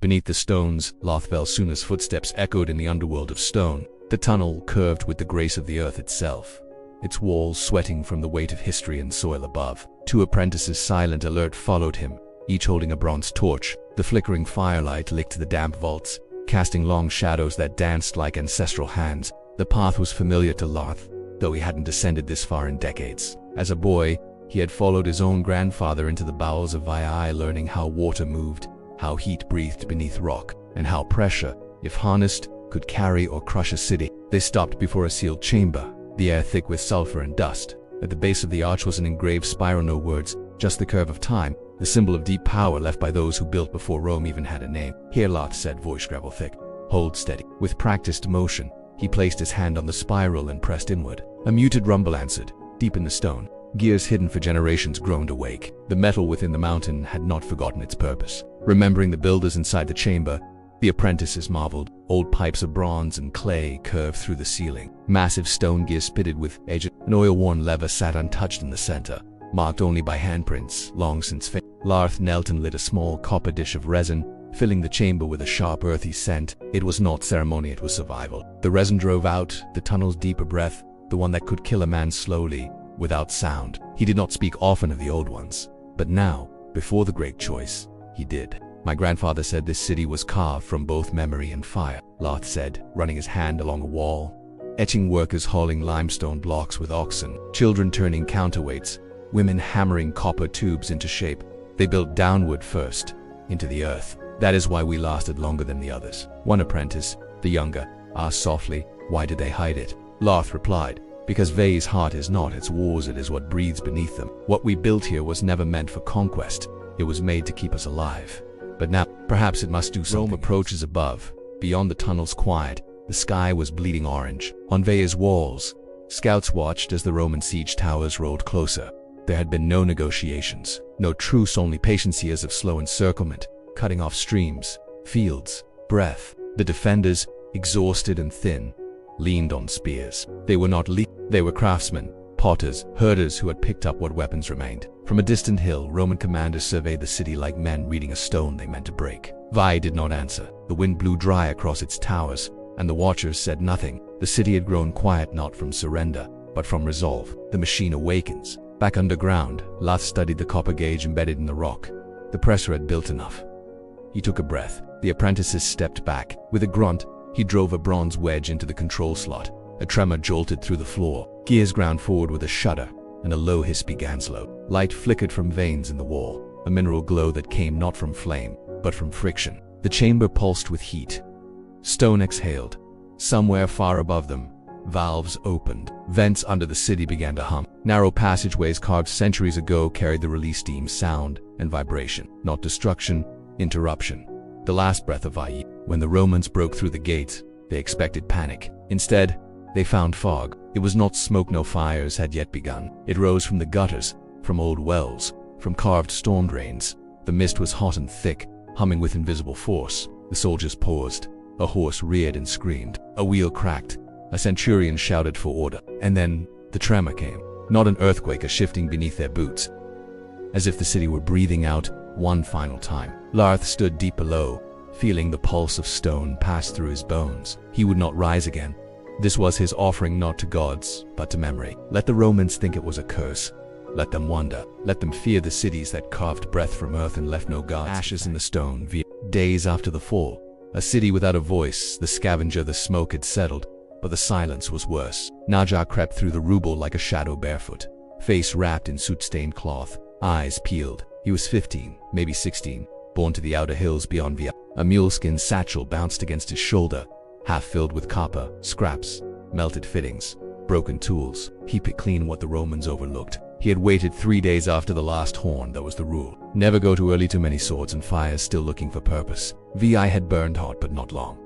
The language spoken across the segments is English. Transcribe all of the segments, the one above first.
Beneath the stones, Loth fell soon as footsteps echoed in the underworld of stone. The tunnel curved with the grace of the earth itself, its walls sweating from the weight of history and soil above. Two apprentices, silent, alert, followed him, each holding a bronze torch. The flickering firelight licked the damp vaults, casting long shadows that danced like ancestral hands. The path was familiar to Loth, though he hadn't descended this far in decades. As a boy, he had followed his own grandfather into the bowels of Viai, learning how water moved, how heat breathed beneath rock, and how pressure, if harnessed, could carry or crush a city. They stopped before a sealed chamber, the air thick with sulfur and dust. At the base of the arch was an engraved spiral, no words, just the curve of time, the symbol of deep power left by those who built before Rome even had a name. "Here," Loth said, voice gravel thick. "Hold steady." With practiced motion, he placed his hand on the spiral and pressed inward. A muted rumble answered, deep in the stone. Gears hidden for generations groaned awake. The metal within the mountain had not forgotten its purpose. Remembering the builders inside the chamber, the apprentices marveled. Old pipes of bronze and clay curved through the ceiling. Massive stone gears pitted with edges. An oil-worn lever sat untouched in the center, marked only by handprints, long since faded. Loth knelt and lit a small copper dish of resin, filling the chamber with a sharp, earthy scent. It was not ceremony, it was survival. The resin drove out the tunnel's deeper breath, the one that could kill a man slowly, without sound. He did not speak often of the old ones, but now, before the great choice, he did. "My grandfather said this city was carved from both memory and fire," Loth said, running his hand along a wall. Etching workers hauling limestone blocks with oxen, children turning counterweights, women hammering copper tubes into shape. They built downward first, into the earth. "That is why we lasted longer than the others." One apprentice, the younger, asked softly, "Why did they hide it?" Loth replied, "Because Vei's heart is not its wars, it is what breathes beneath them. What we built here was never meant for conquest. It was made to keep us alive. But now, perhaps it must do something." Rome approaches above. Beyond the tunnel's quiet, the sky was bleeding orange. On Vei's walls, scouts watched as the Roman siege towers rolled closer. There had been no negotiations, no truce, only patience, years of slow encirclement, cutting off streams, fields, breath. The defenders, exhausted and thin, leaned on spears. They were not they were craftsmen, potters, herders who had picked up what weapons remained. From a distant hill, Roman commanders surveyed the city like men reading a stone they meant to break. Vai did not answer. The wind blew dry across its towers, and the watchers said nothing. The city had grown quiet not from surrender, but from resolve. The machine awakens. Back underground, Loth studied the copper gauge embedded in the rock. The presser had built enough. He took a breath. The apprentices stepped back. With a grunt, he drove a bronze wedge into the control slot. A tremor jolted through the floor. Gears ground forward with a shudder, and a low hiss began slow. Light flickered from veins in the wall, a mineral glow that came not from flame, but from friction. The chamber pulsed with heat. Stone exhaled. Somewhere far above them, valves opened. Vents under the city began to hum. Narrow passageways carved centuries ago carried the release steam, sound, and vibration. Not destruction, interruption. The last breath of Vai. When the Romans broke through the gates, they expected panic. Instead, they found fog. It was not smoke, no fires had yet begun. It rose from the gutters, from old wells, from carved storm drains. The mist was hot and thick, humming with invisible force. The soldiers paused. A horse reared and screamed. A wheel cracked. A centurion shouted for order. And then the tremor came. Not an earthquake, a shifting beneath their boots. As if the city were breathing out one final time. Loth stood deep below, feeling the pulse of stone pass through his bones. He would not rise again. This was his offering not to gods, but to memory. Let the Romans think it was a curse. Let them wonder. Let them fear the cities that carved breath from earth and left no gods. Ashes in the stone. Days after the fall, a city without a voice. The scavenger, the smoke had settled, but the silence was worse. Naja crept through the rubble like a shadow barefoot, face wrapped in soot-stained cloth, eyes peeled. He was 15, maybe 16, born to the outer hills beyond Via. A muleskin satchel bounced against his shoulder, half filled with copper, scraps, melted fittings, broken tools. He picked clean what the Romans overlooked. He had waited 3 days after the last horn. That was the rule. Never go too early. Too many swords and fires still looking for purpose. Vi had burned hot, but not long.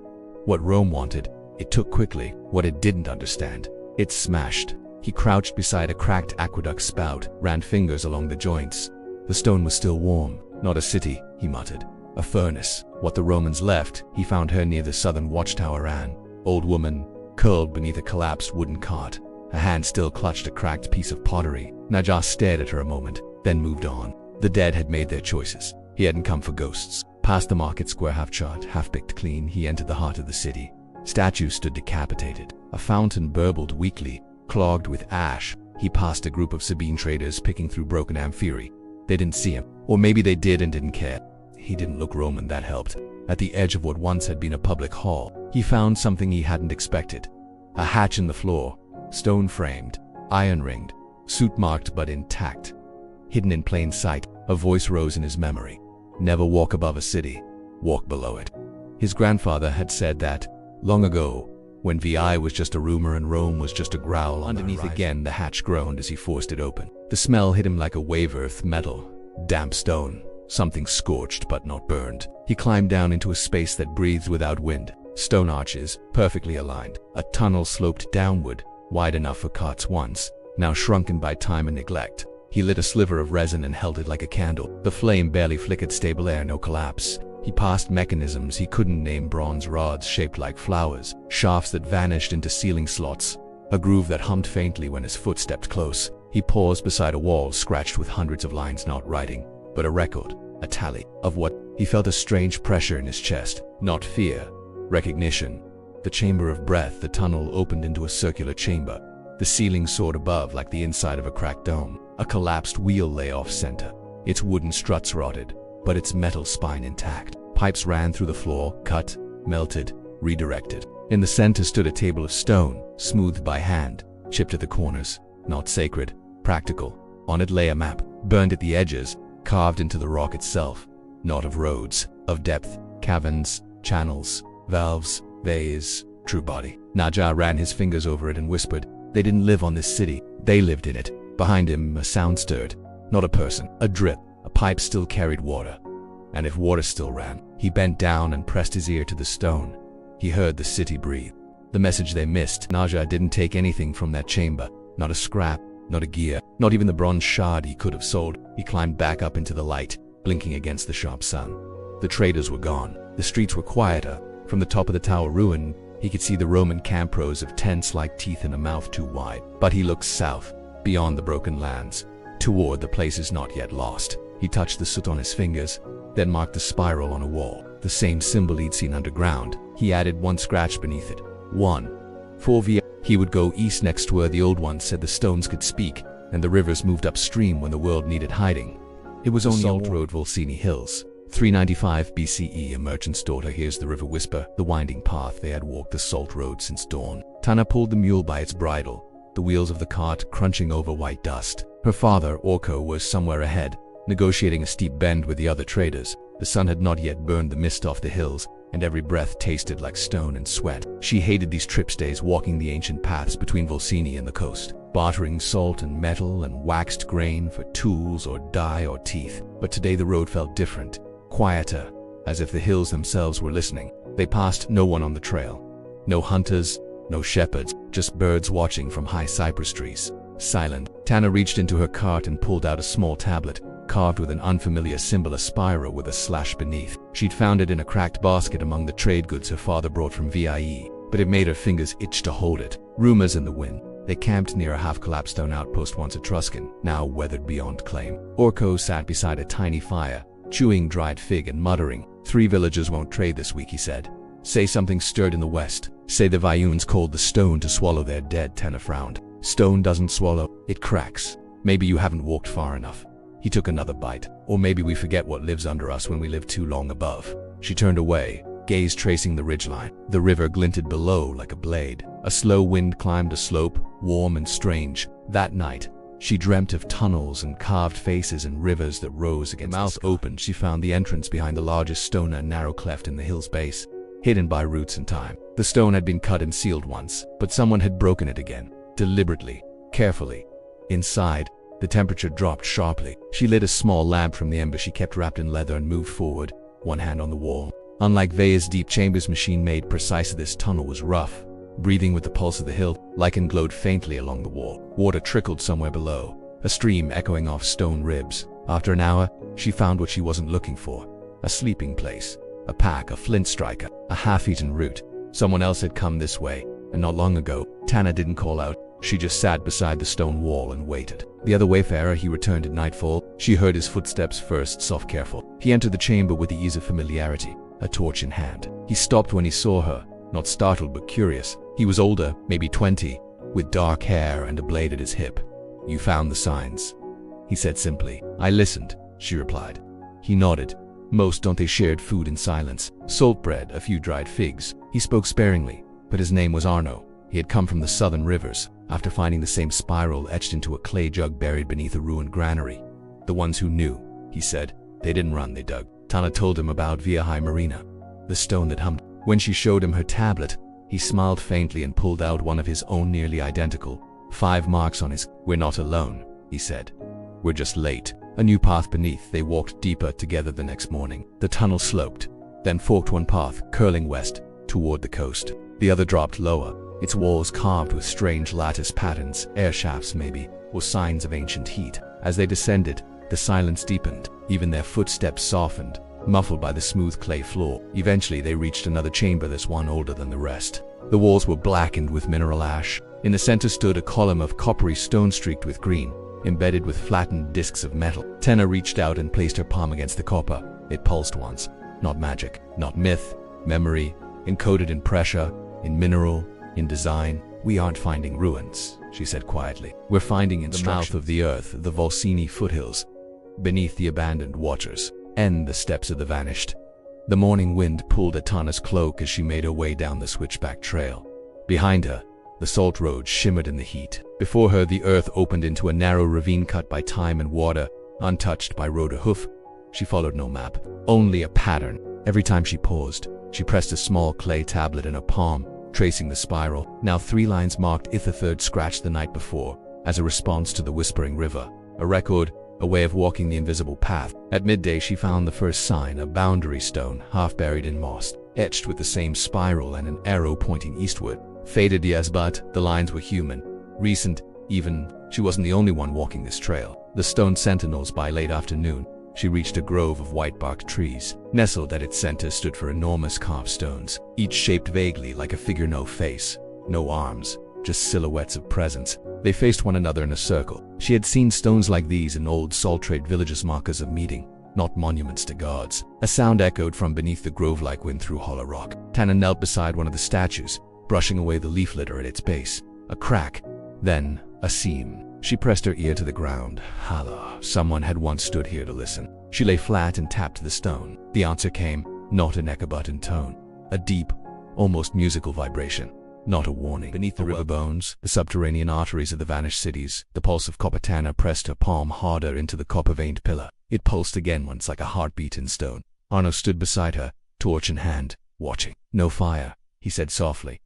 What Rome wanted, it took quickly. What it didn't understand, it smashed. He crouched beside a cracked aqueduct spout, ran fingers along the joints. The stone was still warm. Not a city, he muttered. A furnace. What the Romans left. He found her near the southern watchtower. An old woman, curled beneath a collapsed wooden cart. Her hand still clutched a cracked piece of pottery. Naja stared at her a moment, then moved on. The dead had made their choices. He hadn't come for ghosts. Past the market square, half-charred, half-picked clean, he entered the heart of the city. Statues stood decapitated. A fountain burbled weakly, clogged with ash. He passed a group of Sabine traders picking through broken amphiry. They didn't see him. Or maybe they did and didn't care. He didn't look Roman, that helped. At the edge of what once had been a public hall, he found something he hadn't expected. A hatch in the floor, stone-framed, iron-ringed, soot-marked but intact. Hidden in plain sight, a voice rose in his memory. Never walk above a city, walk below it. His grandfather had said that, long ago, when VI was just a rumor and Rome was just a growl. Underneath again, the hatch groaned as he forced it open. The smell hit him like a wave of metal, damp stone, something scorched but not burned. He climbed down into a space that breathed without wind. Stone arches, perfectly aligned. A tunnel sloped downward, wide enough for carts once, now shrunken by time and neglect. He lit a sliver of resin and held it like a candle. The flame barely flickered, stable air, no collapse. He passed mechanisms he couldn't name, bronze rods shaped like flowers, shafts that vanished into ceiling slots, a groove that hummed faintly when his foot stepped close. He paused beside a wall scratched with hundreds of lines, not writing, but a record, a tally of what he felt. A strange pressure in his chest, not fear, recognition. The chamber of breath. The tunnel opened into a circular chamber. The ceiling soared above like the inside of a cracked dome. A collapsed wheel lay off center. Its wooden struts rotted, but its metal spine intact. Pipes ran through the floor, cut, melted, redirected. In the center stood a table of stone, smoothed by hand, chipped at the corners, not sacred, practical. On it lay a map, burned at the edges, carved into the rock itself. Not of roads, of depth, caverns, channels, valves, bays, true body. Naja ran his fingers over it and whispered, "They didn't live on this city, they lived in it." Behind him, a sound stirred. Not a person, a drip. A pipe still carried water. And if water still ran, he bent down and pressed his ear to the stone. He heard the city breathe. The message they missed. Naja didn't take anything from that chamber. Not a scrap, not a gear, not even the bronze shard he could have sold. He climbed back up into the light, blinking against the sharp sun. The traders were gone. The streets were quieter. From the top of the tower ruin, he could see the Roman camp rows of tents like teeth in a mouth too wide. But he looked south, beyond the broken lands, toward the places not yet lost. He touched the soot on his fingers, then marked the spiral on a wall, the same symbol he'd seen underground. He added one scratch beneath it. 1. 4 He would go east next where the old one said the stones could speak, and the rivers moved upstream when the world needed hiding. It was only Salt Road, Volsini Hills. 395 BCE, a merchant's daughter hears the river whisper, the winding path they had walked the Salt Road since dawn. Tana pulled the mule by its bridle, the wheels of the cart crunching over white dust. Her father, Orko, was somewhere ahead, negotiating a steep bend with the other traders. The sun had not yet burned the mist off the hills, and every breath tasted like stone and sweat. She hated these trip stays, walking the ancient paths between Volsini and the coast, bartering salt and metal and waxed grain for tools or dye or teeth. But today the road felt different, quieter, as if the hills themselves were listening. They passed no one on the trail. No hunters, no shepherds, just birds watching from high cypress trees. Silent, Tana reached into her cart and pulled out a small tablet, carved with an unfamiliar symbol, a spiral with a slash beneath. She'd found it in a cracked basket among the trade goods her father brought from VIE, but it made her fingers itch to hold it. Rumors in the wind. They camped near a half-collapsed stone outpost, once Etruscan, now weathered beyond claim. Orko sat beside a tiny fire, chewing dried fig and muttering. 3 villagers won't trade this week, he said. Say something stirred in the west. Say the Vayuns called the stone to swallow their dead. Tana frowned. Stone doesn't swallow, it cracks. Maybe you haven't walked far enough. He took another bite. Or maybe we forget what lives under us when we live too long above. She turned away, gaze tracing the ridgeline. The river glinted below like a blade. A slow wind climbed a slope, warm and strange. That night, she dreamt of tunnels and carved faces and rivers that rose against the mouth opened. She found the entrance behind the largest stone, a narrow cleft in the hill's base, hidden by roots and time. The stone had been cut and sealed once, but someone had broken it again, deliberately, carefully. Inside, the temperature dropped sharply. She lit a small lamp from the ember she kept wrapped in leather and moved forward, one hand on the wall. Unlike Vea's deep chambers, machine-made precise, this tunnel was rough, breathing with the pulse of the hill. Lichen glowed faintly along the wall. Water trickled somewhere below, a stream echoing off stone ribs. After an hour, she found what she wasn't looking for. A sleeping place, a pack, a flint striker, a half-eaten root. Someone else had come this way, and not long ago. Tana didn't call out. She just sat beside the stone wall and waited. The other wayfarer, he returned at nightfall. She heard his footsteps first, soft, careful. He entered the chamber with the ease of familiarity, a torch in hand. He stopped when he saw her, not startled but curious. He was older, maybe 20, with dark hair and a blade at his hip. "You found the signs," he said simply. "I listened," she replied. He nodded. Most don't they shared food in silence. Salt bread, a few dried figs. He spoke sparingly, but his name was Arno. He had come from the southern rivers, after finding the same spiral etched into a clay jug buried beneath a ruined granary. "The ones who knew," he said. "They didn't run, they dug." Tana told him about Via High Marina, the stone that hummed. When she showed him her tablet, he smiled faintly and pulled out one of his own nearly identical. 5 marks on his. "We're not alone," he said. "We're just late." A new path beneath. They walked deeper together the next morning. The tunnel sloped, then forked one path, curling west, toward the coast. The other dropped lower, its walls carved with strange lattice patterns, air shafts maybe, or signs of ancient heat. As they descended, the silence deepened. Even their footsteps softened, muffled by the smooth clay floor. Eventually they reached another chamber, this one older than the rest. The walls were blackened with mineral ash. In the center stood a column of coppery stone streaked with green, embedded with flattened discs of metal. Tenna reached out and placed her palm against the copper. It pulsed once. Not magic, not myth, memory, encoded in pressure, in mineral, in design. "We aren't finding ruins," she said quietly. "We're finding the mouth of the earth, the Volsini foothills, beneath the abandoned waters, and the steps of the vanished." The morning wind pulled at Tana's cloak as she made her way down the switchback trail. Behind her, the salt road shimmered in the heat. Before her, the earth opened into a narrow ravine cut by time and water, untouched by road or hoof. She followed no map, only a pattern. Every time she paused, she pressed a small clay tablet in her palm, tracing the spiral. Now 3 lines marked if the third scratched the night before, as a response to the whispering river. A record, a way of walking the invisible path. At midday she found the first sign, a boundary stone, half buried in moss, etched with the same spiral and an arrow pointing eastward. Faded, yes, but the lines were human. Recent, even. She wasn't the only one walking this trail. The stone sentinels. By late afternoon, she reached a grove of white-barked trees. Nestled at its center stood 4 enormous carved stones, each shaped vaguely like a figure, no face, no arms, just silhouettes of presence. They faced one another in a circle. She had seen stones like these in old salt trade villages, markers of meeting, not monuments to gods. A sound echoed from beneath the grove like wind through hollow rock. Tana knelt beside one of the statues, brushing away the leaf litter at its base. A crack, then a seam. She pressed her ear to the ground. Hala, someone had once stood here to listen. She lay flat and tapped the stone. The answer came, not an echo but in tone. A deep, almost musical vibration. Not a warning. Beneath the river bones, the subterranean arteries of the vanished cities, the pulse of Tana pressed her palm harder into the copper-veined pillar. It pulsed again once like a heartbeat in stone. Arno stood beside her, torch in hand, watching. "No fire," he said softly.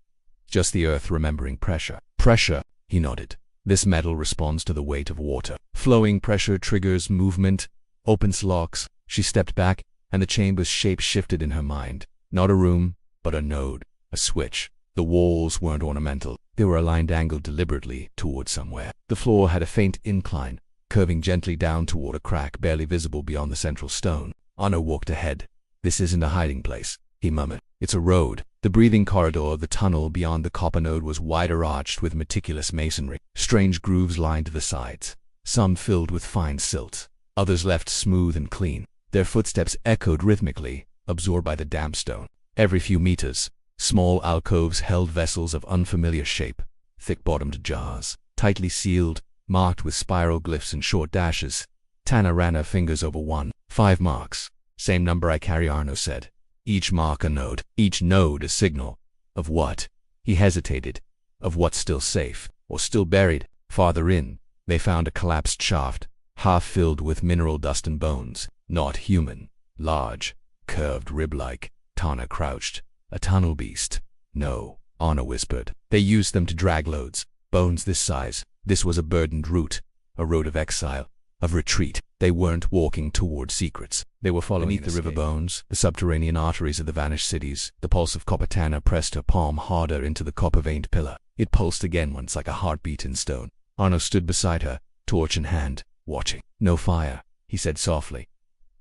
"Just the earth remembering pressure." "Pressure," he nodded. "This metal responds to the weight of water. Flowing pressure triggers movement, opens locks." She stepped back, and the chamber's shape shifted in her mind. Not a room, but a node, a switch. The walls weren't ornamental. They were aligned, angled deliberately toward somewhere. The floor had a faint incline, curving gently down toward a crack barely visible beyond the central stone. Arno walked ahead. "This isn't a hiding place," he murmured. "It's a road." The breathing corridor of the tunnel beyond the copper node was wider, arched with meticulous masonry. Strange grooves lined the sides, some filled with fine silt, others left smooth and clean. Their footsteps echoed rhythmically, absorbed by the damp stone. Every few meters, small alcoves held vessels of unfamiliar shape, thick-bottomed jars, tightly sealed, marked with spiral glyphs and short dashes. Tana ran her fingers over one. 5 marks. "Same number I carry," Arno said. "Each mark a node. Each node a signal." "Of what?" He hesitated. "Of what's still safe, or still buried." Farther in, they found a collapsed shaft, half filled with mineral dust and bones. Not human. Large, curved, rib-like. Tana crouched. "A tunnel beast." "No," Arno whispered. "They used them to drag loads. Bones this size." This was a burdened route, a road of exile, of retreat. They weren't walking toward secrets. They were following beneath the river bones, the subterranean arteries of the vanished cities. The pulse of Tana pressed her palm harder into the copper-veined pillar. It pulsed again once like a heartbeat in stone. Arno stood beside her, torch in hand, watching. "No fire," he said softly.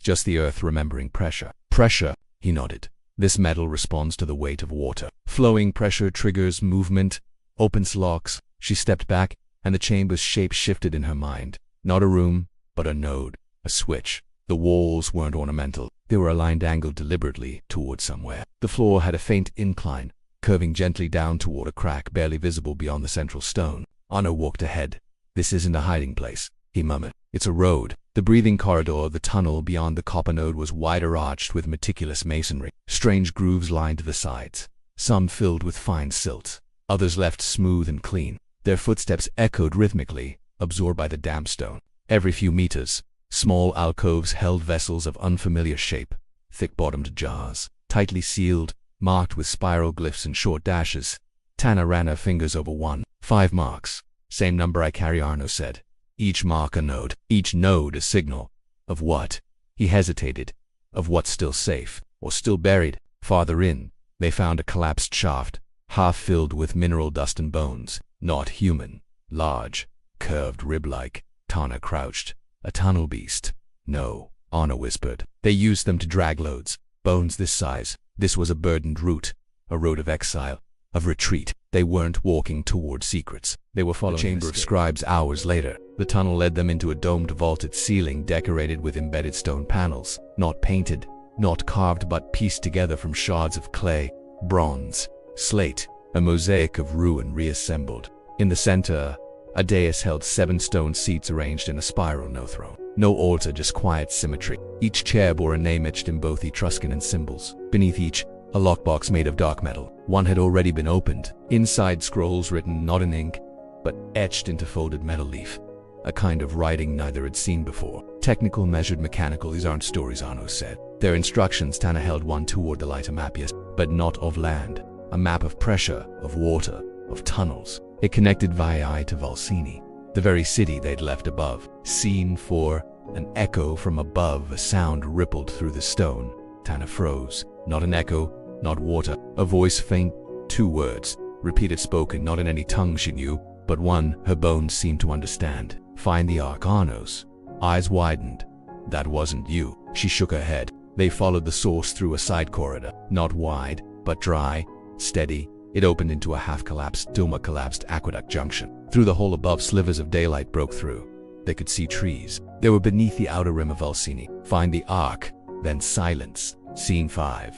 "Just the earth remembering pressure." "Pressure," he nodded. "This metal responds to the weight of water. Flowing pressure triggers movement, opens locks." She stepped back, and the chamber's shape shifted in her mind. Not a room, but a node, a switch. The walls weren't ornamental. They were aligned angled deliberately toward somewhere. The floor had a faint incline, curving gently down toward a crack barely visible beyond the central stone. Anno walked ahead. "This isn't a hiding place," he murmured. "It's a road." The breathing corridor of the tunnel beyond the copper node was wider arched with meticulous masonry. Strange grooves lined the sides, some filled with fine silt, others left smooth and clean. Their footsteps echoed rhythmically, absorbed by the damp stone. Every few meters, small alcoves held vessels of unfamiliar shape, thick-bottomed jars, tightly sealed, marked with spiral glyphs and short dashes. Tana ran her fingers over one. 5 marks. "Same number I carry," Arno said. "Each mark a node. Each node a signal." "Of what?" He hesitated. "Of what's still safe, or still buried." Farther in, they found a collapsed shaft, half filled with mineral dust and bones. Not human. Large, curved, rib-like. Tana crouched. "A tunnel beast." "No," Arno whispered. "They used them to drag loads. Bones this size." This was a burdened route, a road of exile, of retreat. They weren't walking toward secrets. They were following the Chamber of Scribes hours later. The tunnel led them into a domed vaulted ceiling decorated with embedded stone panels, not painted, not carved but pieced together from shards of clay, bronze, slate, a mosaic of ruin reassembled. In the center, a dais held 7 stone seats arranged in a spiral, no throne. No altar, just quiet symmetry. Each chair bore a name etched in both Etruscan and symbols. Beneath each, a lockbox made of dark metal. One had already been opened. Inside, scrolls written not in ink, but etched into folded metal leaf. A kind of writing neither had seen before. Technical, measured, mechanical. "These aren't stories," Arno said. "They're instructions." Tana held one toward the lighter map, yes, but not of land. A map of pressure, of water, of tunnels. It connected Vaiai to Valsini, the very city they'd left above. Scene 4, an echo from above. A sound rippled through the stone. Tana froze. Not an echo, not water. A voice, faint, 2 words, repeated, spoken not in any tongue she knew, but one her bones seemed to understand. "Find the Ark." Arno's eyes widened. "That wasn't you." She shook her head. They followed the source through a side corridor, not wide, but dry, steady. It opened into a half-collapsed, dome-collapsed aqueduct junction. Through the hole above, slivers of daylight broke through. They could see trees. They were beneath the outer rim of Valsini. "Find the Ark," then silence. Scene 5.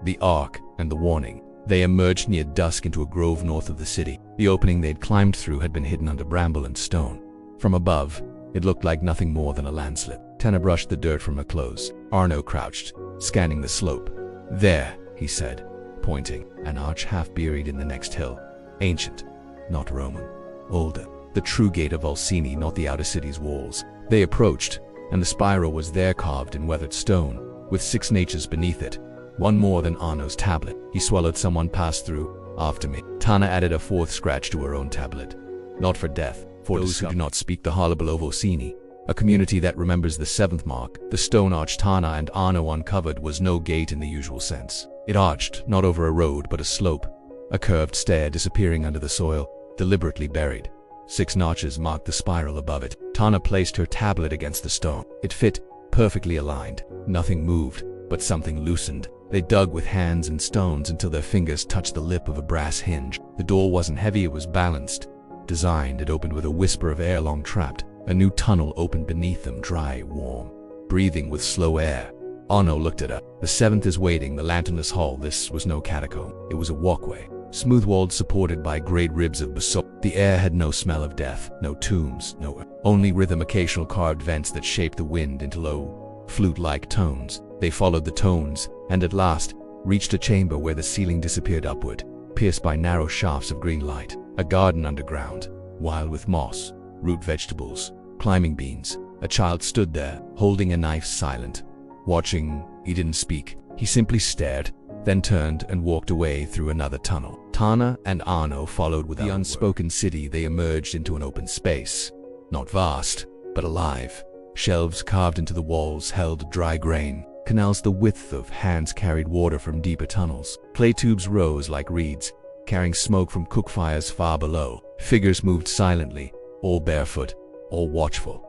The Ark and the warning. They emerged near dusk into a grove north of the city. The opening they'd climbed through had been hidden under bramble and stone. From above, it looked like nothing more than a landslip. Tana brushed the dirt from her clothes. Arno crouched, scanning the slope. "There," he said, pointing. "An arch half buried in the next hill. Ancient, not Roman. Older. The true gate of Valsini, not the outer city's walls." They approached, and the spiral was there, carved in weathered stone, with 6 natures beneath it. One more than Arno's tablet. He swallowed. "Someone passed through. After me." Tana added a 4th scratch to her own tablet. "Not for death. For those who do not speak the Hala below Valsini. A community that remembers the 7th mark." The stone arch Tana and Arno uncovered was no gate in the usual sense. It arched, not over a road, but a slope. A curved stair disappearing under the soil, deliberately buried. 6 notches marked the spiral above it. Tana placed her tablet against the stone. It fit, perfectly aligned. Nothing moved, but something loosened. They dug with hands and stones until their fingers touched the lip of a brass hinge. The door wasn't heavy, it was balanced. Designed, it opened with a whisper of air long trapped. A new tunnel opened beneath them, dry, warm, breathing with slow air. Arno looked at her. "The 7th is waiting." The lanternless hall. This was no catacomb. It was a walkway, smooth-walled, supported by great ribs of basalt. The air had no smell of death, no tombs, only rhythm, occasional carved vents that shaped the wind into low, flute-like tones. They followed the tones, and at last reached a chamber where the ceiling disappeared upward, pierced by narrow shafts of green light. A garden underground, wild with moss, root vegetables, climbing beans. A child stood there, holding a knife, silent, watching. He didn't speak. He simply stared, then turned and walked away through another tunnel. Tana and Arno followed. With the unspoken city, they emerged into an open space. Not vast, but alive. Shelves carved into the walls held dry grain. Canals the width of hands carried water from deeper tunnels. Clay tubes rose like reeds, carrying smoke from cook fires far below. Figures moved silently, all barefoot, all watchful.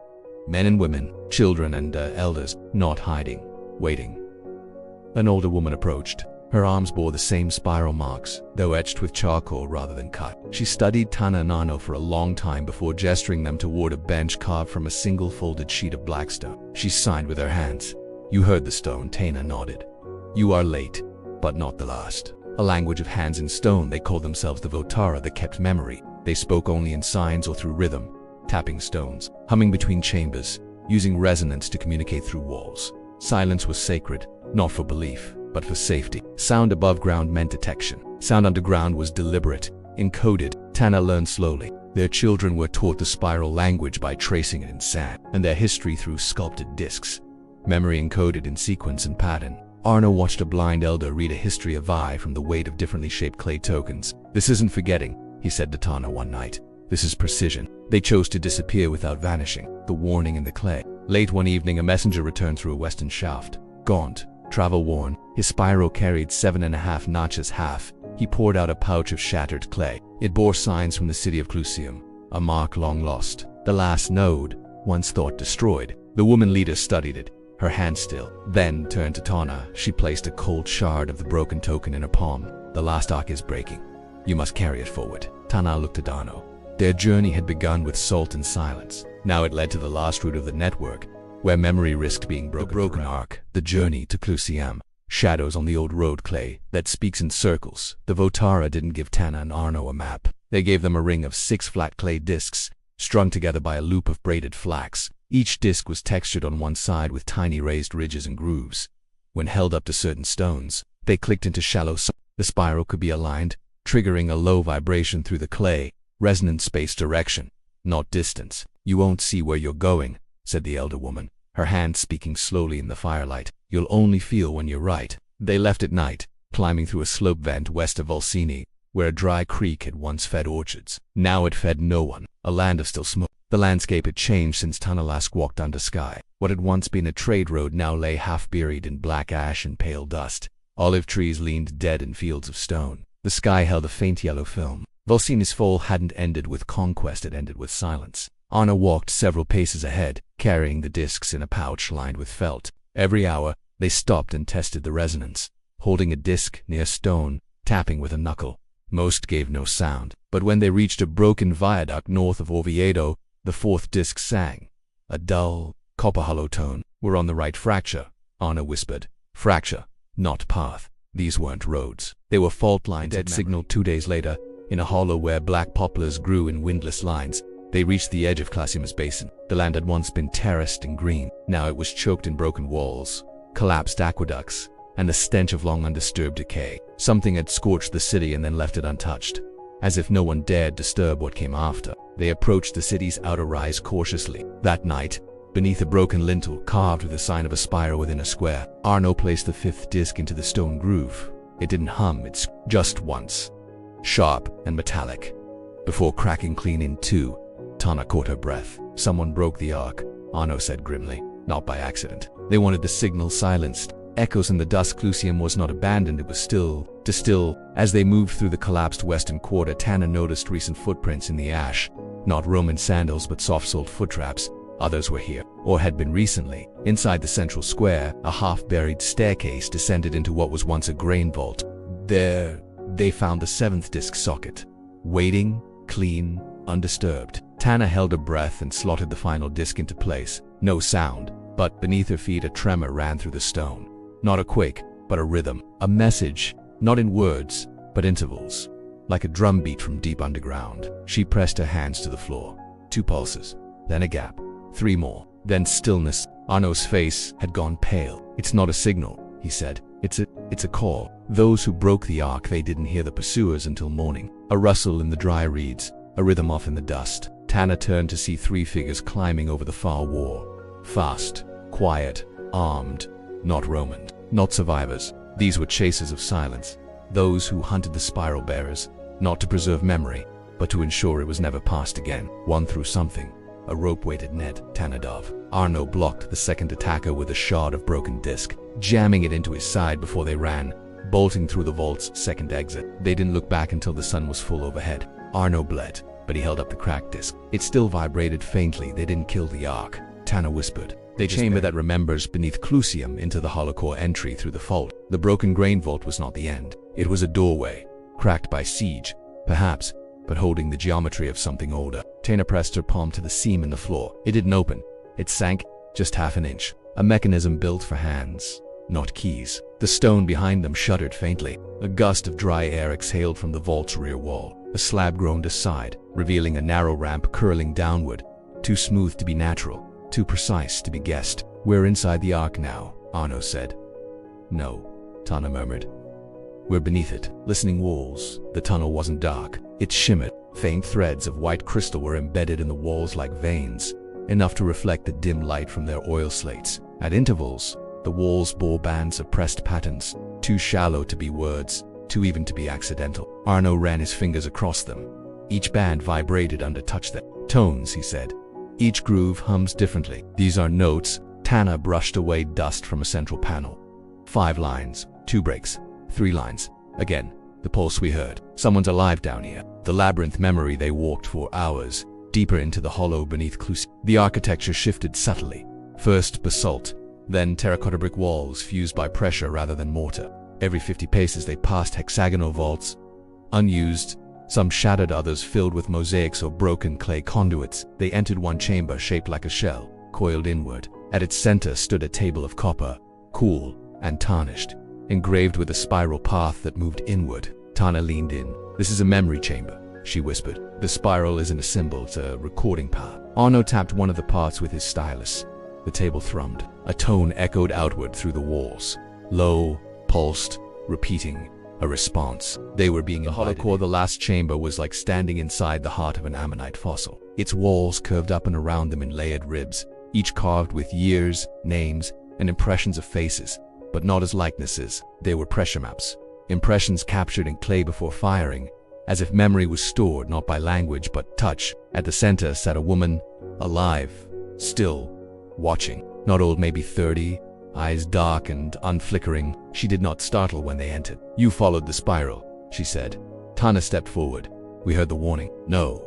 Men and women, children and elders, not hiding, waiting. An older woman approached. Her arms bore the same spiral marks, though etched with charcoal rather than cut. She studied Tana and Arno for a long time before gesturing them toward a bench carved from a single folded sheet of black stone. She signed with her hands. "You heard the stone," Tana nodded. "You are late, but not the last." A language of hands in stone, they called themselves the Votara that kept memory. They spoke only in signs or through rhythm, tapping stones, humming between chambers, using resonance to communicate through walls. Silence was sacred, not for belief, but for safety. Sound above ground meant detection. Sound underground was deliberate, encoded. Tana learned slowly. Their children were taught the spiral language by tracing it in sand, and their history through sculpted discs. Memory encoded in sequence and pattern. Arno watched a blind elder read a history of Vi from the weight of differently shaped clay tokens. "This isn't forgetting," he said to Tana one night. "This is precision." They chose to disappear without vanishing, the warning in the clay. Late one evening, a messenger returned through a western shaft. Gaunt, travel-worn, his spiral carried 7.5 notches half. He poured out a pouch of shattered clay. It bore signs from the city of Clusium, a mark long lost. The last node, once thought destroyed. The woman leader studied it, her hand still, then turned to Tana. She placed a cold shard of the broken token in her palm. "The last arc is breaking. You must carry it forward." Tana looked at Arno. Their journey had begun with salt and silence. Now it led to the last route of the network, where memory risked being broken. The broken arc, the journey to Clusium. Shadows on the old road clay that speaks in circles. The Votara didn't give Tana and Arno a map. They gave them a ring of 6 flat clay discs, strung together by a loop of braided flax. Each disc was textured on one side with tiny raised ridges and grooves. When held up to certain stones, they clicked into shallow the spiral could be aligned, triggering a low vibration through the clay. Resonant space direction, not distance. "You won't see where you're going," said the elder woman, her hand speaking slowly in the firelight. "You'll only feel when you're right." They left at night, climbing through a slope vent west of Volsini, where a dry creek had once fed orchards. Now it fed no one, a land of still smoke. The landscape had changed since Tana last walked under sky. What had once been a trade road now lay half buried in black ash and pale dust. Olive trees leaned dead in fields of stone. The sky held a faint yellow film. Volsini's fall hadn't ended with conquest, it ended with silence. Arno walked several paces ahead, carrying the discs in a pouch lined with felt. Every hour, they stopped and tested the resonance, holding a disc near stone, tapping with a knuckle. Most gave no sound, but when they reached a broken viaduct north of Oviedo, the 4th disc sang. A dull, copper-hollow tone. "We're on the right fracture," Arno whispered. "Fracture, not path." These weren't roads. They were fault lines. Dead signaled 2 days later. In a hollow where black poplars grew in windless lines, they reached the edge of Clasima's basin. The land had once been terraced and green. Now it was choked in broken walls, collapsed aqueducts, and the stench of long undisturbed decay. Something had scorched the city and then left it untouched. As if no one dared disturb what came after, they approached the city's outer rise cautiously. That night, beneath a broken lintel carved with the sign of a spiral within a square, Arno placed the 5th disc into the stone groove. It didn't hum, it just once. Sharp and metallic. Before cracking clean in two, Tana caught her breath. "Someone broke the arc," Arno said grimly. "Not by accident. They wanted the signal silenced." Echoes in the dusk. Clusium was not abandoned, it was still. As they moved through the collapsed western quarter, Tana noticed recent footprints in the ash. Not Roman sandals, but soft-soled foot traps. Others were here, or had been recently. Inside the central square, a half-buried staircase descended into what was once a grain vault. There, they found the 7th disc socket, waiting, clean, undisturbed. Tana held her breath and slotted the final disc into place. No sound, but beneath her feet a tremor ran through the stone. Not a quake, but a rhythm. A message, not in words, but intervals. Like a drum beat from deep underground. She pressed her hands to the floor. 2 pulses, then a gap. 3 more, then stillness. Arno's face had gone pale. "It's not a signal," he said. It's a call." Those who broke the arc, they didn't hear the pursuers until morning. A rustle in the dry reeds, a rhythm off in the dust. Tana turned to see 3 figures climbing over the far wall. Fast, quiet, armed, not Roman, not survivors. These were chasers of silence. Those who hunted the spiral bearers, not to preserve memory, but to ensure it was never passed again. One threw something. A rope-weighted net, Tana dove. Arno blocked the second attacker with a shard of broken disc, jamming it into his side before they ran, bolting through the vault's second exit. They didn't look back until the sun was full overhead. Arno bled, but he held up the cracked disc. It still vibrated faintly. "They didn't kill the ark," Tana whispered. "The chamber that remembers beneath Clusium into the hollow core entry through the fault." The broken grain vault was not the end. It was a doorway, cracked by siege, perhaps, but holding the geometry of something older. Tana pressed her palm to the seam in the floor. It didn't open. It sank just half an inch. A mechanism built for hands, not keys. The stone behind them shuddered faintly. A gust of dry air exhaled from the vault's rear wall. A slab groaned aside, revealing a narrow ramp curling downward, too smooth to be natural, too precise to be guessed. "We're inside the ark now," Arno said. "No," Tana murmured. "We're beneath it." Listening walls. The tunnel wasn't dark. It shimmered. Faint threads of white crystal were embedded in the walls like veins, enough to reflect the dim light from their oil slates. At intervals, the walls bore bands of pressed patterns, too shallow to be words, too even to be accidental. Arno ran his fingers across them. Each band vibrated under touch. Them tones, he said. Each groove hums differently. "These are notes." Tana brushed away dust from a central panel. 5 lines, 2 breaks, 3 lines. Again, the pulse we heard. Someone's alive down here. The labyrinth memory they walked for hours, deeper into the hollow beneath Cluse. The architecture shifted subtly. First basalt, then terracotta brick walls fused by pressure rather than mortar. Every 50 paces they passed hexagonal vaults, unused, some shattered, others filled with mosaics or broken clay conduits. They entered one chamber shaped like a shell, coiled inward. At its center stood a table of copper, cool and tarnished, engraved with a spiral path that moved inward. Tana leaned in. "This is a memory chamber," she whispered. "The spiral isn't a symbol, it's a recording path." Arno tapped one of the parts with his stylus. The table thrummed. A tone echoed outward through the walls. Low, pulsed, repeating, a response. They were being invited. The hollow core, the last chamber, was like standing inside the heart of an ammonite fossil. Its walls curved up and around them in layered ribs, each carved with years, names, and impressions of faces, but not as likenesses. They were pressure maps, impressions captured in clay before firing, as if memory was stored not by language but touch. At the center sat a woman, alive, still, watching. Not old, maybe 30, eyes dark and unflickering. She did not startle when they entered. "You followed the spiral," she said. Tana stepped forward. "We heard the warning." "No."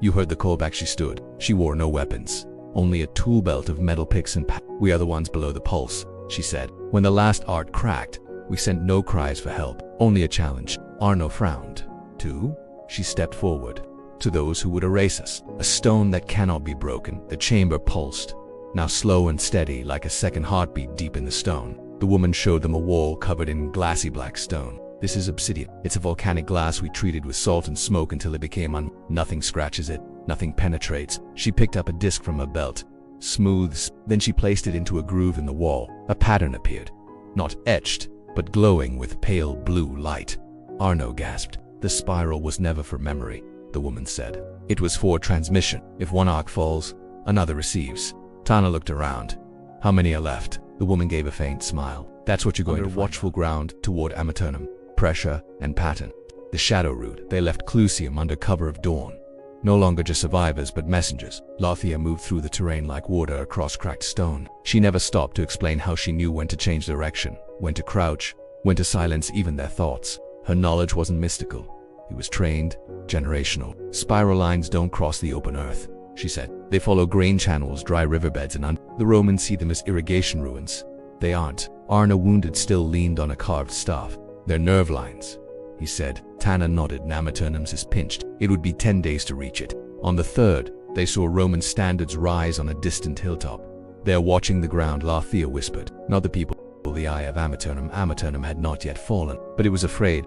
"You heard the callback." She stood. She wore no weapons, only a tool belt of metal picks and "We are the ones below the pulse," she said. "When the last art cracked, we sent no cries for help, only a challenge." Arno frowned. "To?" She stepped forward. "To those who would erase us. A stone that cannot be broken." The chamber pulsed, now slow and steady, like a second heartbeat deep in the stone. The woman showed them a wall covered in glassy black stone. "This is obsidian. It's a volcanic glass we treated with salt and smoke until it became Nothing scratches it, nothing penetrates." She picked up a disc from her belt. Smooth. Then she placed it into a groove in the wall. A pattern appeared, not etched, but glowing with pale blue light. Arno gasped. "The spiral was never for memory," the woman said. "It was for transmission. If one arc falls, another receives." Tana looked around. "How many are left?" The woman gave a faint smile. "That's what you're going to find. Watchful ground toward Amaternum. Pressure and pattern. The shadow route. They left Clusium under cover of dawn. No longer just survivors, but messengers." Lathia moved through the terrain like water across cracked stone. She never stopped to explain how she knew when to change direction, when to crouch, when to silence even their thoughts. Her knowledge wasn't mystical. It was trained, generational. "Spiral lines don't cross the open earth," she said. "They follow grain channels, dry riverbeds, and the Romans see them as irrigation ruins. They aren't." Arno, wounded still, leaned on a carved staff. "They're nerve lines," he said. Tana nodded. "Amaternum's is pinched. It would be 10 days to reach it." On the 3rd, they saw Roman standards rise on a distant hilltop. "They're watching the ground," Lathia whispered. "Not the people. The eye of Amaternum." Amaternum had not yet fallen, but it was afraid.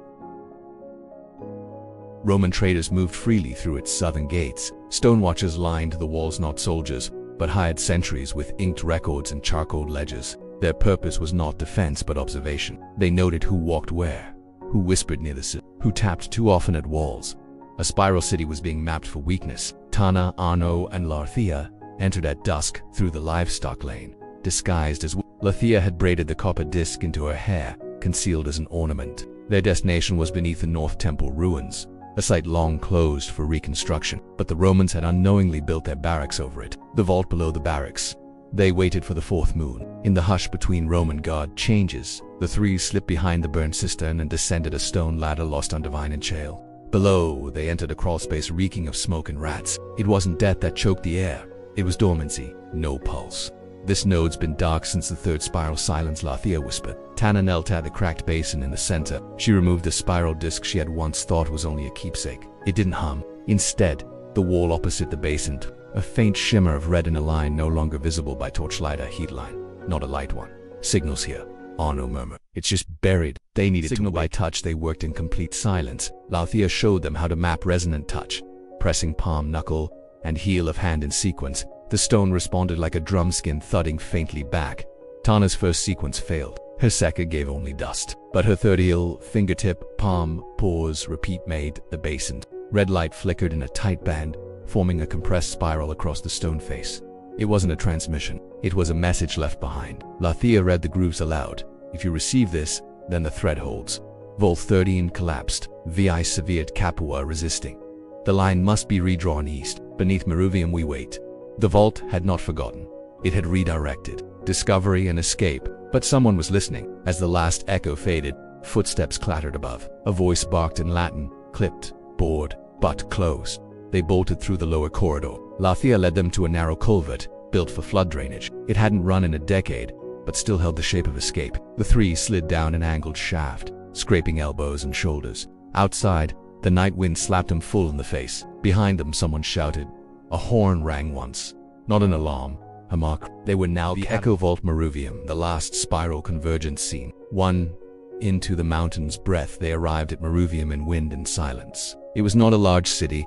Roman traders moved freely through its southern gates. Stone watchers lined the walls, not soldiers, but hired sentries with inked records and charcoal ledgers. Their purpose was not defense but observation. They noted who walked where, who whispered near the city, who tapped too often at walls. A spiral city was being mapped for weakness. Tana, Arno, and Lathia entered at dusk through the livestock lane, disguised as Lathia had braided the copper disc into her hair, concealed as an ornament. Their destination was beneath the North Temple ruins, a site long closed for reconstruction, but the Romans had unknowingly built their barracks over it. The vault below the barracks. They waited for the 4th moon. In the hush between Roman guard changes, the 3 slipped behind the burned cistern and descended a stone ladder lost under vine and shale. Below, they entered a crawlspace reeking of smoke and rats. It wasn't death that choked the air. It was dormancy, no pulse. This node's been dark since the third spiral silence, Lathea whispered. Tana knelt at the cracked basin in the center. She removed the spiral disc she had once thought was only a keepsake. It didn't hum. Instead, the wall opposite the basin, a faint shimmer of red in a line no longer visible by torchlight, a heat line, not a light one. Signals here. Arno murmured. It's just buried. They needed signal by touch. They worked in complete silence. Lathea showed them how to map resonant touch. Pressing palm, knuckle, and heel of hand in sequence, the stone responded like a drum skin thudding faintly back. Tana's first sequence failed. Her second gave only dust. But her third heel, fingertip, palm, pause, repeat made the basin. Red light flickered in a tight band, forming a compressed spiral across the stone face. It wasn't a transmission. It was a message left behind. Lathea read the grooves aloud. If you receive this, then the thread holds. Vault 13 collapsed. Vi severed Capua resisting. The line must be redrawn east. Beneath Meruvium we wait. The vault had not forgotten. It had redirected. Discovery and escape. But someone was listening. As the last echo faded, footsteps clattered above. A voice barked in Latin, clipped, bored, but closed. They bolted through the lower corridor. Lathea led them to a narrow culvert, built for flood drainage. It hadn't run in a decade, but still held the shape of escape. The three slid down an angled shaft, scraping elbows and shoulders. Outside, the night wind slapped them full in the face. Behind them, someone shouted. A horn rang once. Not an alarm, a mark. They were now the Echo Vault Meruvium, the last spiral convergence scene. One into the mountain's breath, they arrived at Meruvium in wind and silence. It was not a large city,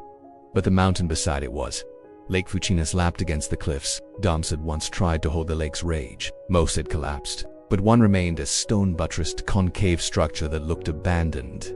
but the mountain beside it was. Lake Fucinas lapped against the cliffs. Dams had once tried to hold the lake's rage. Most had collapsed, but one remained, a stone-buttressed concave structure that looked abandoned,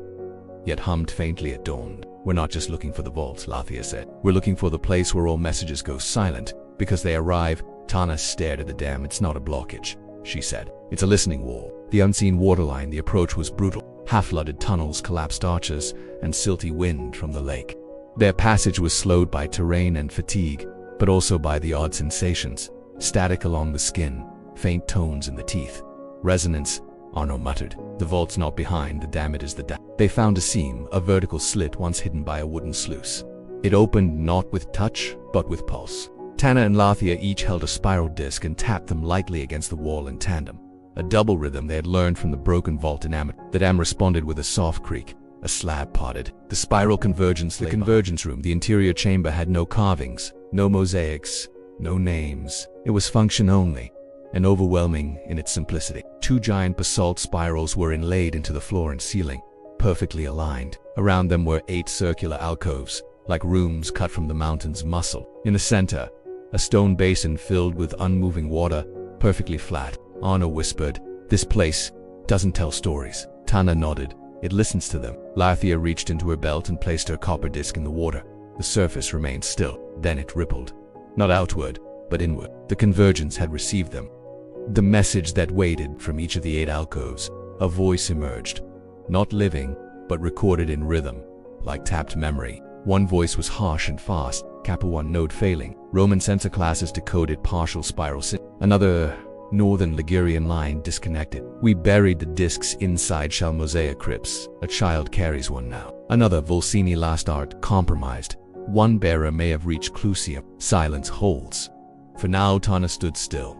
yet hummed faintly at dawn. We're not just looking for the vaults, Lathea said. We're looking for the place where all messages go silent, because they arrive. Tana stared at the dam. It's not a blockage, she said. It's a listening wall. The unseen waterline. The approach was brutal. Half-flooded tunnels, collapsed arches, and silty wind from the lake. Their passage was slowed by terrain and fatigue, but also by the odd sensations. Static along the skin, faint tones in the teeth. Resonance, Arno muttered. The vault's not behind the dam, it is the dam. They found a seam, a vertical slit once hidden by a wooden sluice. It opened not with touch, but with pulse. Tana and Lathea each held a spiral disc and tapped them lightly against the wall in tandem. A double rhythm they had learned from the broken vault in Amet. The dam responded with a soft creak. A slab parted. The spiral convergence, the convergence room, the interior chamber had no carvings, no mosaics, no names. It was function only, and overwhelming in its simplicity. Two giant basalt spirals were inlaid into the floor and ceiling, perfectly aligned. Around them were 8 circular alcoves, like rooms cut from the mountain's muscle. In the center, a stone basin filled with unmoving water, perfectly flat. Arno whispered, "This place doesn't tell stories." Tana nodded. "It listens to them." Lathea reached into her belt and placed her copper disc in the water. The surface remained still. Then it rippled. Not outward, but inward. The convergence had received them. The message that waited from each of the 8 alcoves. A voice emerged. Not living, but recorded in rhythm, like tapped memory. One voice was harsh and fast, Kappa 1 node failing. Roman sensor classes decoded partial spiral Another northern Ligurian line disconnected. "We buried the discs inside shell mosaic crypts. A child carries one now." Another Volsini last art compromised. One bearer may have reached Clusia. Silence holds. For now, Tana stood still.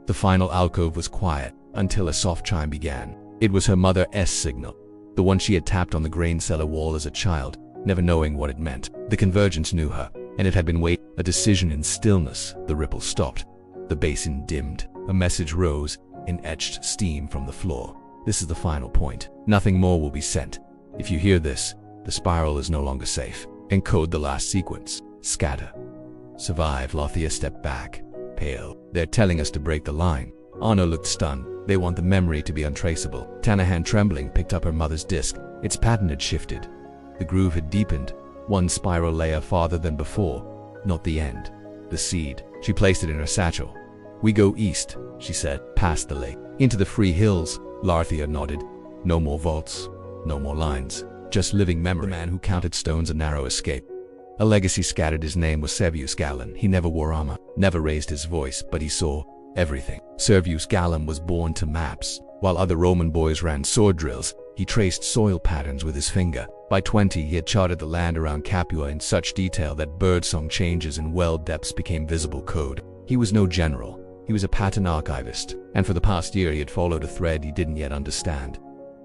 The final alcove was quiet, until a soft chime began. It was her mother's signal, the one she had tapped on the grain cellar wall as a child, never knowing what it meant. The convergence knew her, and it had been waiting. A decision in stillness. The ripple stopped. The basin dimmed. A message rose in etched steam from the floor. "This is the final point. Nothing more will be sent. If you hear this, the spiral is no longer safe. Encode the last sequence. Scatter. Survive." Lathea stepped back, pale. "They're telling us to break the line." Arno looked stunned. "They want the memory to be untraceable." Tana, hand trembling, picked up her mother's disc. Its pattern had shifted. The groove had deepened. One spiral layer farther than before. Not the end. The seed. She placed it in her satchel. "We go east," she said, "past the lake. Into the free hills." Lathea nodded. "No more vaults. No more lines. Just living memory." The man who counted stones, a narrow escape. A legacy scattered. His name was Servius Gallon. He never wore armor, never raised his voice, but he saw everything. Servius Gallon was born to maps. While other Roman boys ran sword drills, he traced soil patterns with his finger. By 20, he had charted the land around Capua in such detail that birdsong changes in well depths became visible code. He was no general, He was a pattern archivist, and for the past year he had followed a thread he didn't yet understand.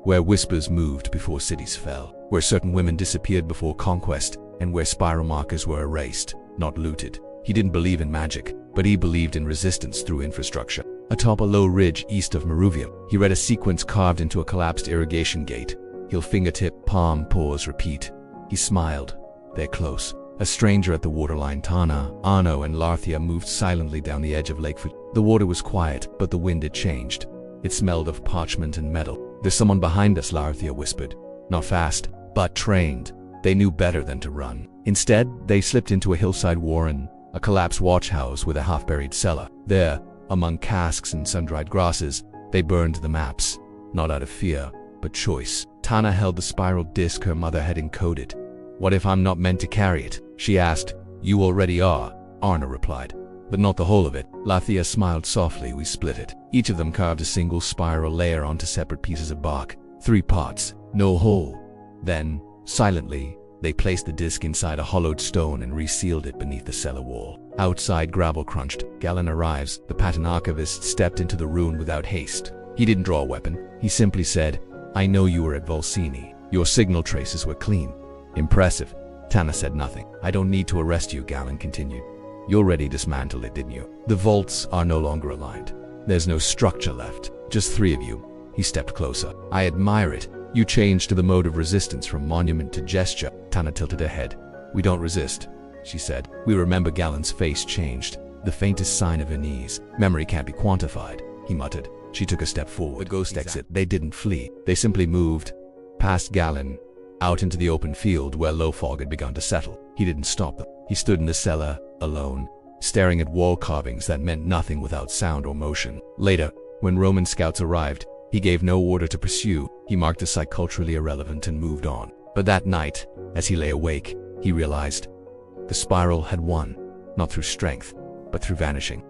Where whispers moved before cities fell, where certain women disappeared before conquest, and where spiral markers were erased, not looted. He didn't believe in magic, but he believed in resistance through infrastructure. Atop a low ridge east of Meruvium, he read a sequence carved into a collapsed irrigation gate. Heel, fingertip, palm, pause, repeat. He smiled. They're close. A stranger at the waterline, Tana, Arno, and Larthia moved silently down the edge of Lakefoot. The water was quiet, but the wind had changed. It smelled of parchment and metal. There's someone behind us, Larthia whispered. Not fast, but trained. They knew better than to run. Instead, they slipped into a hillside warren, a collapsed watch house with a half-buried cellar. There, among casks and sun-dried grasses, they burned the maps, not out of fear, but choice. Tana held the spiral disc her mother had encoded. What if I'm not meant to carry it? She asked. You already are, Arna replied. But not the whole of it. Lathia smiled softly. We split it. Each of them carved a single spiral layer onto separate pieces of bark. 3 parts, no hole. Then, silently, they placed the disc inside a hollowed stone and resealed it beneath the cellar wall. Outside, gravel crunched. Galen arrives. The pattern archivist stepped into the ruin without haste. He didn't draw a weapon. He simply said, I know you were at Volsini. Your signal traces were clean. Impressive. Tana said nothing. I don't need to arrest you, Galen continued. You already dismantled it, didn't you? The vaults are no longer aligned. There's no structure left. Just 3 of you. He stepped closer. I admire it. You changed to the mode of resistance from monument to gesture. Tana tilted her head. We don't resist, she said. We remember. Galen's face changed. The faintest sign of unease. Memory can't be quantified, he muttered. She took a step forward. The ghost exit. They didn't flee. They simply moved past Galen, out into the open field where low fog had begun to settle. He didn't stop them. He stood in the cellar, alone, staring at wall carvings that meant nothing without sound or motion. Later, when Roman scouts arrived, he gave no order to pursue. He marked the site culturally irrelevant and moved on. But that night, as he lay awake, he realized the spiral had won, not through strength, but through vanishing.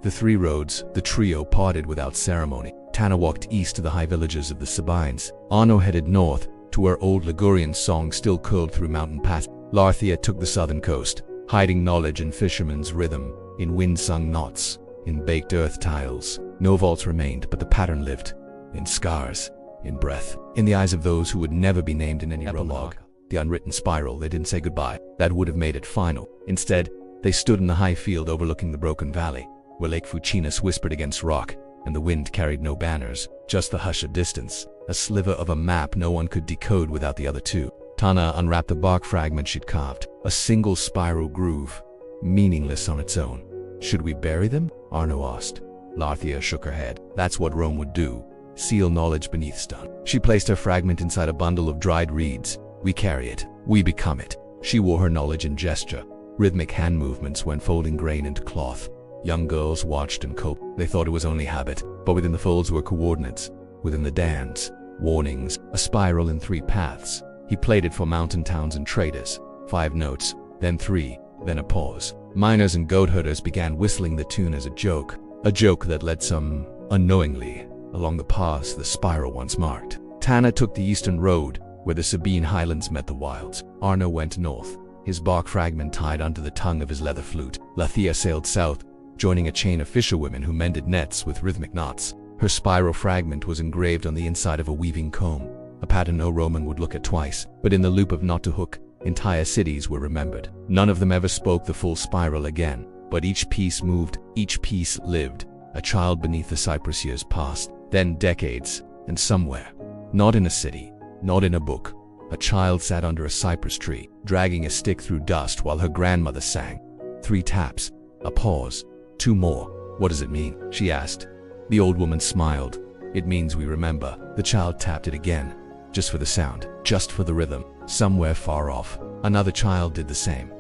The 3 roads, the trio, parted without ceremony. Tana walked east to the high villages of the Sabines. Arno headed north to where old Ligurian songs still curled through mountain paths. Larthia took the southern coast, hiding knowledge in fisherman's rhythm, in wind-sung knots, in baked earth tiles. No vaults remained, but the pattern lived, in scars, in breath, in the eyes of those who would never be named in any epilogue. The unwritten spiral. They didn't say goodbye. That would have made it final. Instead, they stood in the high field overlooking the broken valley, where Lake Fucinus whispered against rock, and the wind carried no banners, just the hush of distance, a sliver of a map no one could decode without the other 2. Tana unwrapped the bark fragment she'd carved, a single spiral groove, meaningless on its own. Should we bury them? Arno asked. Larthia shook her head. That's what Rome would do, seal knowledge beneath stone. She placed her fragment inside a bundle of dried reeds. We carry it. We become it. She wore her knowledge in gesture, rhythmic hand movements when folding grain into cloth. Young girls watched and coped. They thought it was only habit, but within the folds were coordinates. Within the dance, warnings, a spiral in 3 paths. He played it for mountain towns and traders. 5 notes, then 3, then a pause. Miners and goat herders began whistling the tune as a joke that led some, unknowingly, along the paths the spiral once marked. Tana took the eastern road, where the Sabine highlands met the wilds. Arno went north, his bark fragment tied onto the tongue of his leather flute. Lathia sailed south, joining a chain of fisherwomen who mended nets with rhythmic knots. Her spiral fragment was engraved on the inside of a weaving comb, a pattern no Roman would look at twice. But in the loop of knot to hook, entire cities were remembered. None of them ever spoke the full spiral again, but each piece moved, each piece lived. A child beneath the cypress years passed, then decades, and somewhere, not in a city, not in a book, a child sat under a cypress tree, dragging a stick through dust while her grandmother sang. 3 taps, a pause, 2 more. What does it mean? She asked. The old woman smiled. It means we remember. The child tapped it again, just for the sound, just for the rhythm. Somewhere far off, another child did the same.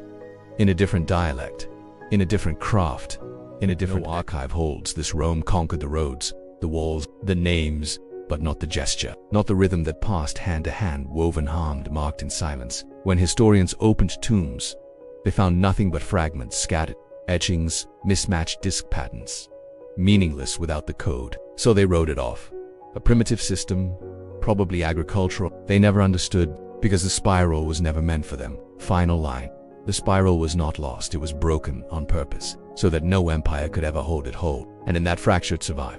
In a different dialect, in a different craft, in a different archive holds this Rome conquered the roads, the walls, the names, but not the gesture, not the rhythm that passed hand to hand, woven, harmed, marked in silence. When historians opened tombs, they found nothing but fragments scattered, etchings, mismatched disc patterns, meaningless without the code. So they wrote it off. A primitive system, probably agricultural. They never understood, because the spiral was never meant for them. Final line. The spiral was not lost, it was broken on purpose, so that no empire could ever hold it whole, and in that fracture it survived.